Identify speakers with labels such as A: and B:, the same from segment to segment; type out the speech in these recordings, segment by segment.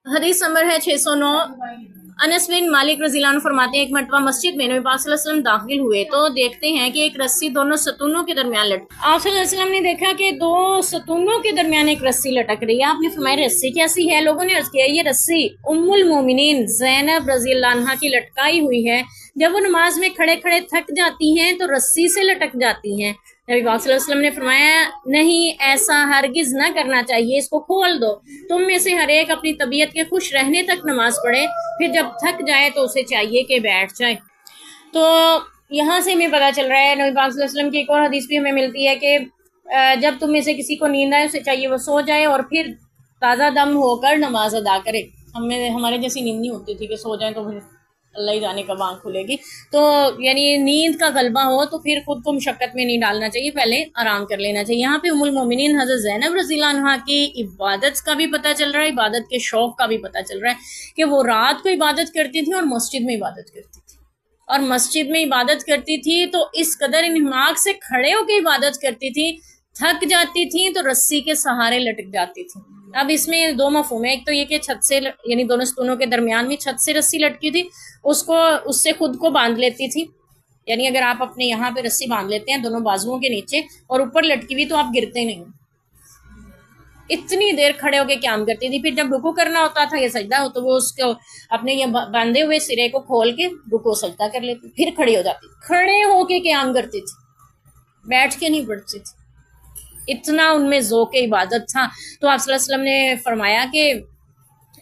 A: हदीस नंबर है 609। अनस बिन मालिक रज़ियल्लाहु अन्हु फरमाते हैं, एक मरतबा मस्जिद में नबी पाक सल्लल्लाहु अलैहि वसल्लम दाखिल हुए तो देखते हैं कि एक रस्सी दोनों सतूनों के दरमियान लटक। आप सल्लल्लाहु अलैहि वसल्लम ने देखा कि दो सतूनों के दरमियान एक रस्सी लटक रही है। आपने फरमाया रस्सी कैसी है? लोगों ने अर्ज किया ये रस्सी उम्मुल मोमिनीन ज़ैनब रज़ियल्लाहु अन्हा की लटकाई हुई है। जब वो नमाज में खड़े खड़े थक जाती हैं तो रस्सी से लटक जाती हैं। नबी पाक सल्लल्लाहु अलैहि वसल्लम ने फरमाया नहीं, ऐसा हरगिज ना करना चाहिए, इसको खोल दो। तुम में से हर एक अपनी तबीयत के खुश रहने तक नमाज पढ़े, फिर जब थक जाए तो उसे चाहिए कि बैठ जाए। तो यहाँ से हमें पता चल रहा है, नबी पाक सल्लल्लाहु अलैहि वसल्लम की एक और हदीस भी हमें मिलती है कि जब तुम में से किसी को नींद आए उसे चाहिए वो सो जाए और फिर ताज़ा दम होकर नमाज अदा करे। हमारे जैसी नींद नहीं होती थी कि सो जाए तो फिर अल्लाह ही जाने कब आँख खुलेगी। तो यानी नींद का गलबा हो तो फिर खुद को मुशक्कत में नहीं डालना चाहिए, पहले आराम कर लेना चाहिए। यहाँ पे उम्मुल मोमिनीन हज़रत ज़ैनब रज़ियल्लाहु अन्हा की इबादत का भी पता चल रहा है, इबादत के शौक़ का भी पता चल रहा है कि वो रात को इबादत करती थी और मस्जिद में इबादत करती थी। और मस्जिद में इबादत करती थी तो इस कदर इन्हिमाक से खड़े होकर इबादत करती थी, थक जाती थी तो रस्सी के सहारे लटक जाती थी। अब इसमें दो मफहूम है, एक तो ये कि छत से यानी दोनों स्तूनों के दरमियान में छत से रस्सी लटकी थी, उसको उससे खुद को बांध लेती थी। यानी अगर आप अपने यहाँ पे रस्सी बांध लेते हैं दोनों बाजुओं के नीचे और ऊपर लटकी हुई तो आप गिरते नहीं। इतनी देर खड़े होके क्याम करती थी। फिर जब रुकू करना होता था या सजदा हो तो वो उसको अपने ये बांधे हुए सिरे को खोल के रुकू सजदा कर लेती, फिर खड़ी हो जाती, खड़े होके क्याम करती थी, बैठ के नहीं पढ़ती थी। इतना उनमें ज़ौक़ इबादत था। तो आप सल्लल्लाहु अलैहि वसल्लम ने फरमाया कि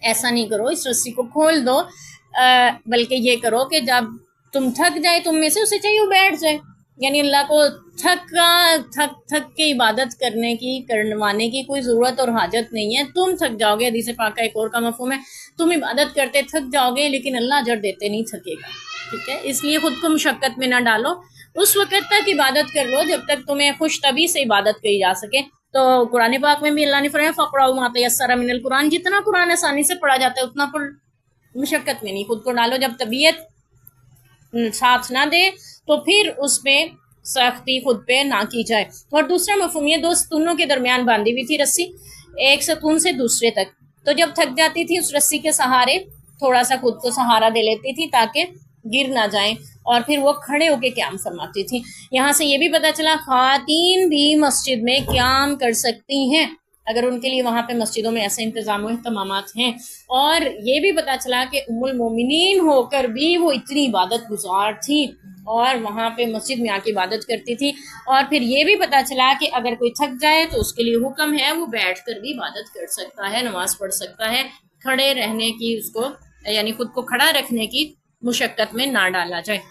A: ऐसा नहीं करो, इस रस्सी को खोल दो, बल्कि ये करो कि जब तुम थक जाए तुम में से उसे चाहिए वो बैठ जाए। यानी अल्लाह को थक के इबादत करवाने की कोई ज़रूरत और हाजत नहीं है। तुम थक जाओगे, हदीस पाक का एक और का मफ़हूम है, तुम इबादत करते थक जाओगे लेकिन अल्लाह अजर देते नहीं थकेगा। ठीक है, इसलिए खुद को मुशक्कत में ना डालो, उस वक़्त तक इबादत कर लो जब तक तुम्हें खुश तबी से इबादत करी जा सके। तो कुरान पाक में भी अल्लाह ने फरमाया फ़क़राउ मा तयस्सरा मिनल कुरान, जितना कुरान आसानी से पढ़ा जाता है उतना पढ़, मुशक्कत में नहीं खुद को डालो। जब तबीयत साथ ना दे तो फिर उसमें सख्ती खुद पे ना की जाए। और दूसरा मफहूम ये, दो सतूनों के दरमियान बांधी हुई थी रस्सी, एक सतून से दूसरे तक, तो जब थक जाती थी उस रस्सी के सहारे थोड़ा सा खुद को सहारा दे लेती थी ताकि गिर ना जाएं और फिर वो खड़े होके क़याम फरमाती थी। यहाँ से ये भी पता चला ख़वातीन भी मस्जिद में क़याम कर सकती हैं अगर उनके लिए वहाँ पे मस्जिदों में ऐसे इंतज़ाम इहतमामात हैं। और ये भी पता चला कि उम्मुल मोमिनीन होकर भी वो इतनी इबादत गुजार थी और वहाँ पे मस्जिद में आके इबादत करती थी। और फिर ये भी पता चला कि अगर कोई थक जाए तो उसके लिए हुक्म है वो बैठ कर भी इबादत कर सकता है, नमाज पढ़ सकता है। खड़े रहने की उसको यानी खुद को खड़ा रखने की मुशक्कत में ना डाला जाए।